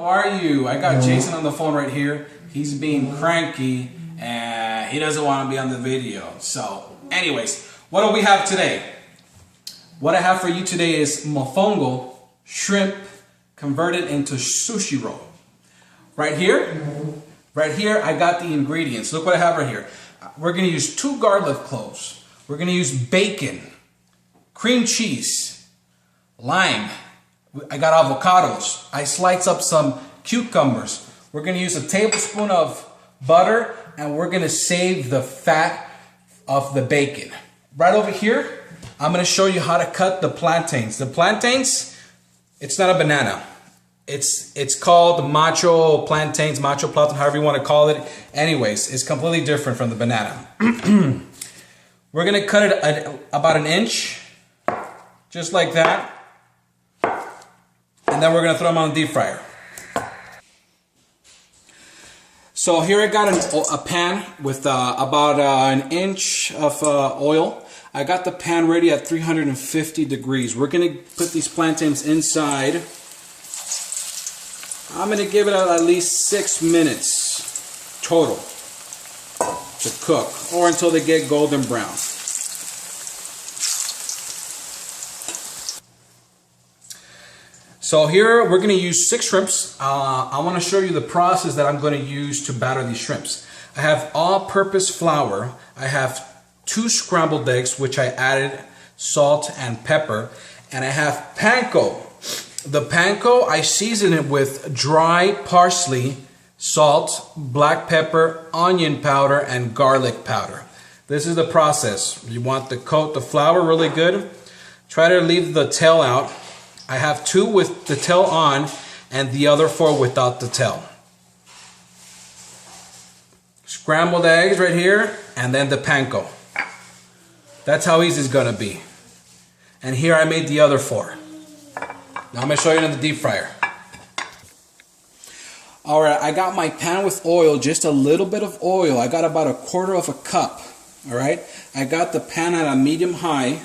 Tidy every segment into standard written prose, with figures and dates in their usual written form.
How are you? I got Jason on the phone right here. He's being cranky and he doesn't want to be on the video. So, anyways, what do we have today? What I have for you today is mofongo shrimp converted into sushi roll. Right here, I got the ingredients. Look what I have right here. We're going to use 2 garlic cloves. We're going to use bacon, cream cheese, lime. I got avocados. I sliced up some cucumbers. We're going to use a tablespoon of butter, and we're going to save the fat of the bacon. Right over here, I'm going to show you how to cut the plantains. The plantains, it's not a banana. It's called macho plantains, macho plantain, however you want to call it. Anyways, it's completely different from the banana. We're going to cut it at about 1 inch, just like that. And then we're going to throw them on the deep fryer. So here I got a pan with about 1 inch of oil. I got the pan ready at 350 degrees. We're going to put these plantains inside. I'm going to give it at least 6 minutes total to cook, or until they get golden brown. So here we're going to use 6 shrimps. I want to show you the process that I'm going to use to batter these shrimps. I have all-purpose flour. I have 2 scrambled eggs, which I added salt and pepper. And I have panko. The panko, I season it with dry parsley, salt, black pepper, onion powder, and garlic powder. This is the process. You want to coat the flour really good. Try to leave the tail out. I have 2 with the tail on and the other 4 without the tail. Scrambled eggs right here, and then the panko. That's how easy it's gonna be. And here I made the other 4. Now I'm gonna show you in the deep fryer. Alright, I got my pan with oil, just a little bit of oil. I got about 1/4 cup. Alright, I got the pan at a medium high.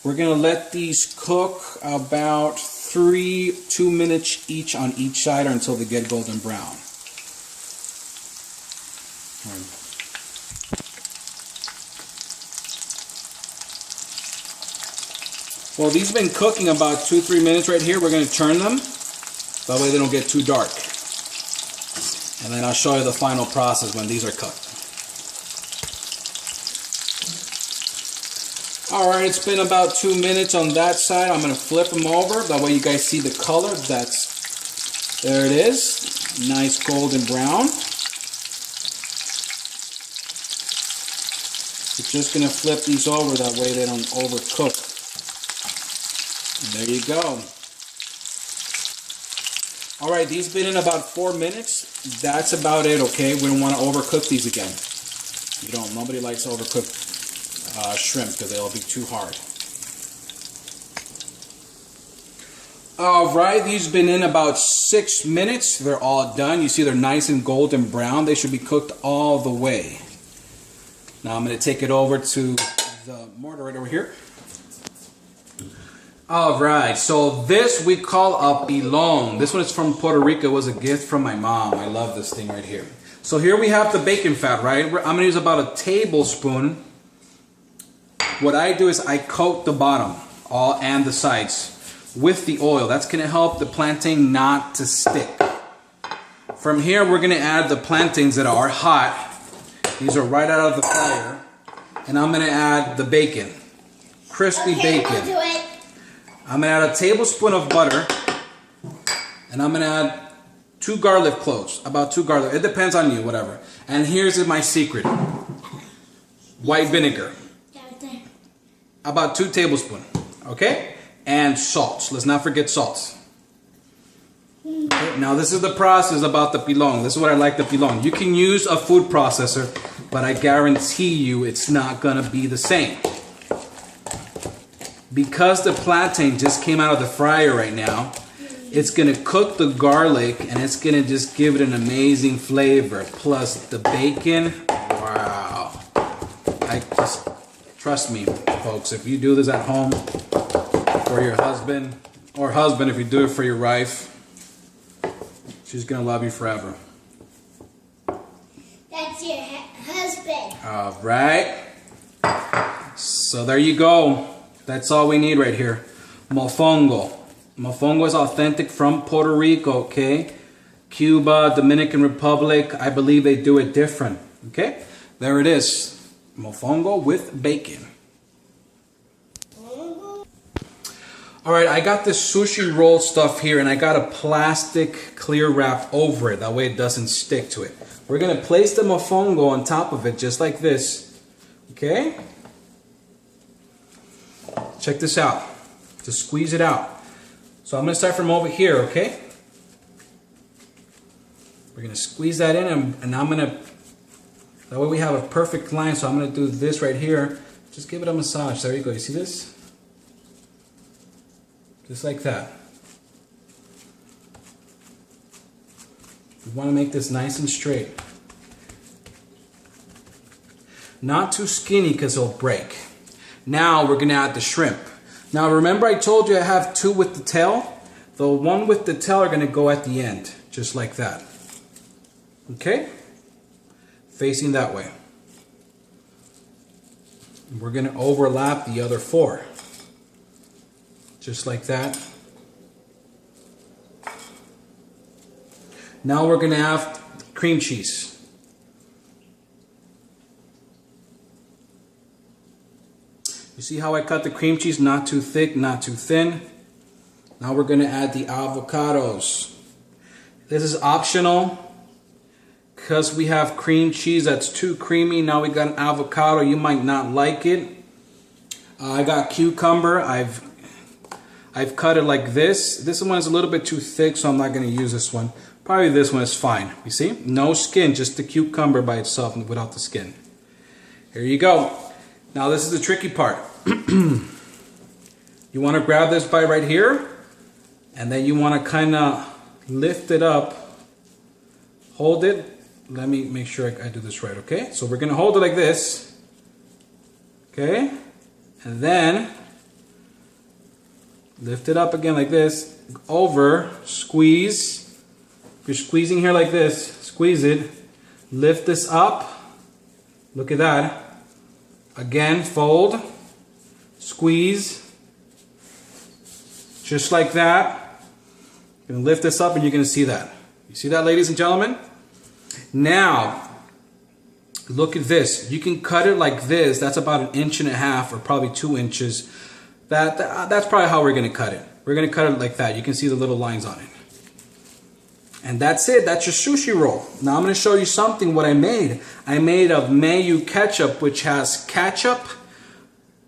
We're going to let these cook about 2 minutes each on each side, or until they get golden brown. Well, these have been cooking about 2-3 minutes right here. We're going to turn them. That way they don't get too dark. And then I'll show you the final process when these are cooked. Alright, it's been about 2 minutes on that side. I'm going to flip them over. That way you guys see the color. There it is. Nice golden brown. We're just going to flip these over. That way they don't overcook. And there you go. Alright, these been in about 4 minutes. That's about it, okay? We don't want to overcook these again. Nobody likes to overcook shrimp because they'll be too hard. Alright, these have been in about 6 minutes. They're all done. You see they're nice and golden brown. They should be cooked all the way. Now I'm going to take it over to the mortar right over here. Alright, so this we call a pilon. This one is from Puerto Rico. It was a gift from my mom. I love this thing right here. So here we have the bacon fat, right? I'm going to use about a tablespoon. What I do is I coat the bottom and the sides with the oil. That's going to help the plantain not to stick. From here, we're going to add the plantains that are hot. These are right out of the fire. And I'm going to add the bacon. Crispy bacon. We'll do it. I'm going to add a tablespoon of butter. And I'm going to add 2 garlic cloves. About 2 garlic. It depends on you, whatever. And here's my secret. White vinegar. About 2 tablespoons, okay? And salt. Let's not forget salt. Okay, now this is the process about the pilon. This is what I like the pilon. You can use a food processor, but I guarantee you it's not gonna be the same. Because the plantain just came out of the fryer right now, it's gonna cook the garlic and it's gonna just give it an amazing flavor. Plus the bacon, wow. Trust me, folks, if you do this at home for your husband, or husband if you do it for your wife, She's gonna love you forever. That's your husband. All right. So there you go. That's all we need right here. Mofongo. Mofongo is authentic from Puerto Rico, okay? Cuba, Dominican Republic, I believe they do it different, okay? There it is. Mofongo with bacon. All right, I got this sushi roll stuff here, and I got a plastic clear wrap over it. That way it doesn't stick to it. We're gonna place the mofongo on top of it just like this, okay? Check this out. Just squeeze it out. So I'm gonna start from over here, okay? We're gonna squeeze that in, and I'm gonna, that way we have a perfect line. So I'm gonna do this right here. Just give it a massage. There you go. You see this? Just like that. You want to make this nice and straight. Not too skinny because it'll break. Now we're going to add the shrimp. Now remember I told you I have two with the tail? The one with the tail are going to go at the end. Just like that. Okay? Facing that way. We're going to overlap the other four. Just like that. Now we're going to have cream cheese. You see how I cut the cream cheese? Not too thick, not too thin. Now we're going to add the avocados. This is optional because we have cream cheese that's too creamy. Now we got an avocado. You might not like it. I got cucumber. I've cut it like this. This one is a little bit too thick, so I'm not going to use this one. Probably this one is fine. You see? No skin, just the cucumber by itself without the skin. Here you go. Now this is the tricky part. You want to grab this by right here, and then you want to kind of lift it up. Hold it. Let me make sure I do this right, okay? So we're going to hold it like this. Okay? And then lift it up again like this, over, squeeze. If you're squeezing here like this, squeeze it. Lift this up. Look at that. Again, fold, squeeze. Just like that. You're gonna lift this up and you're gonna see that. You see that, ladies and gentlemen? Now, look at this. You can cut it like this. That's about 1.5 inches or probably 2 inches. That's probably how we're going to cut it. We're going to cut it like that. You can see the little lines on it. And that's it. That's your sushi roll. Now I'm going to show you something what I made. I made of mayo ketchup, which has ketchup,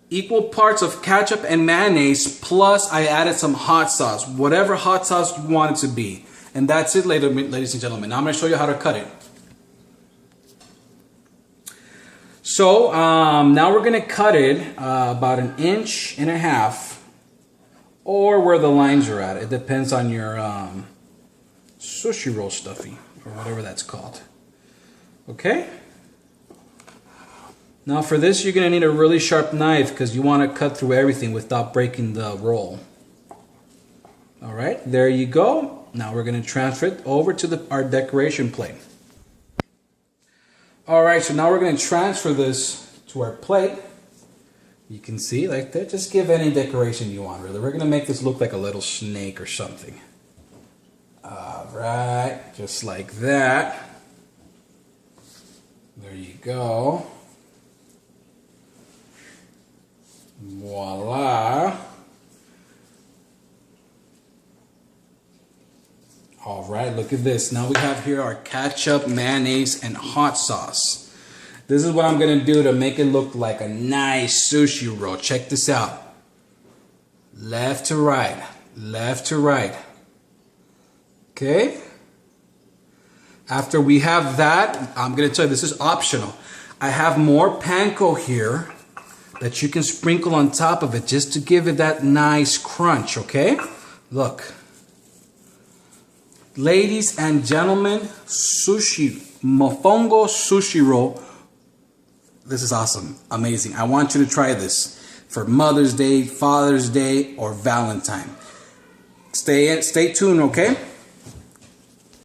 equal parts of ketchup and mayonnaise, plus I added some hot sauce, whatever hot sauce you want it to be. And that's it, ladies and gentlemen. Now I'm going to show you how to cut it. So now we're going to cut it about 1.5 inches or where the lines are at. It depends on your sushi roll stuffy or whatever that's called. Okay? Now for this you're going to need a really sharp knife because you want to cut through everything without breaking the roll. Alright, there you go. Now we're going to transfer it over to our decoration plate. Alright, so now we're going to transfer this to our plate. You can see like that. Just give any decoration you want, really. We're going to make this look like a little snake or something. Alright, just like that. There you go. Voila. Alright, look at this. Now we have here our ketchup, mayonnaise, and hot sauce. This is what I'm going to do to make it look like a nice sushi roll. Check this out. Left to right. Left to right. Okay? After we have that, I'm going to tell you this is optional. I have more panko here that you can sprinkle on top of it just to give it that nice crunch, okay? Look. Ladies and gentlemen, sushi, mofongo sushi roll. This is awesome, amazing. I want you to try this for Mother's Day, Father's Day, or Valentine. Stay tuned, okay?